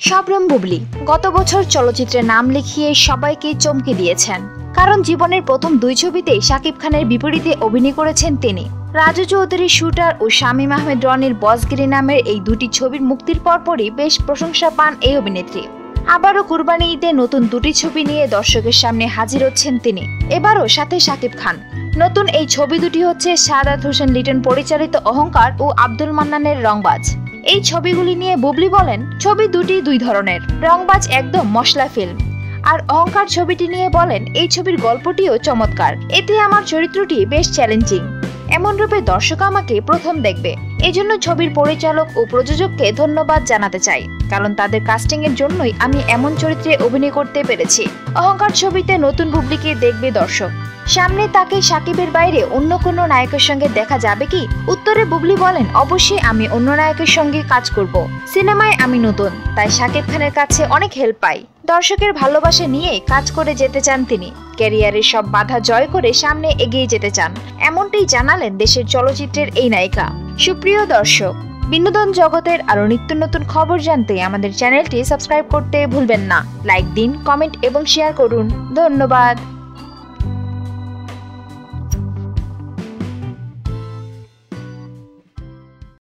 শবনম বুবলী গত বছর চলচ্চিত্রে নাম লিখিয়ে সবাইকে চমকে দিয়েছেন, কারণ জীবনের প্রথম দুই ছবিতেই শাকিব খানের বিপরীতে অভিনয় করেছেন তিনি। রাজু চৌধুরী শুটার ও শামীম আহমেদ রনির বসগিরি নামের এই দুটি ছবির মুক্তির পরপরই বেশ প্রশংসা পান এই অভিনেত্রী। আবারও কুরবানি ঈদে নতুন দুটি ছবি নিয়ে দর্শকের সামনে হাজির হচ্ছেন তিনি, এবারও সাথে শাকিব খান। নতুন এই ছবি দুটি হচ্ছে সাদাত হোসেন লিটন পরিচালিত অহংকার ও আব্দুল মান্নানের রংবাজ। এই ছবিগুলি নিয়ে বুবলী বলেন, ছবি দুটি দুই ধরনের। রংবাজ একদম মশলা ফিল্ম, আর অহংকার ছবিটি নিয়ে বলেন, এই ছবির গল্পটিও চমৎকার। এতে আমার চরিত্রটি বেশ চ্যালেঞ্জিং, এমন রূপে দর্শক আমাকে প্রথম দেখবে। এজন্য ছবির পরিচালক ও প্রযোজককে ধন্যবাদ জানাতে চাই, কারণ তাদের কাস্টিং এর জন্যই আমি এমন চরিত্রে অভিনয় করতে পেরেছি। অহংকার ছবিতে নতুন বুবলীকে দেখবে দর্শক। সামনে তাকে শাকিবের বাইরে অন্য কোনো নায়কের সঙ্গে দেখা যাবে কি? উত্তরে বুবলী বলেন, অবশ্যই আমি অন্য নায়কের সঙ্গে কাজ করব। সিনেমায় আমি নতুন, তাই শাকিব খানের কাছে অনেক হেল্প পাই। দর্শকের ভালোবাসা নিয়ে কাজ করে যেতে চান তিনি। ক্যারিয়ারের সব বাধা জয় করে সামনে এগিয়ে যেতে চান, এমনটাই জানালেন দেশের চলচ্চিত্রের এই নায়িকা। সুপ্রিয় দর্শক, বিনোদন জগতের আরো নিত্য নতুন খবর জানতে আমাদের চ্যানেলটি সাবস্ক্রাইব করতে ভুলবেন না। লাইক দিন, কমেন্ট এবং শেয়ার করুন। ধন্যবাদ।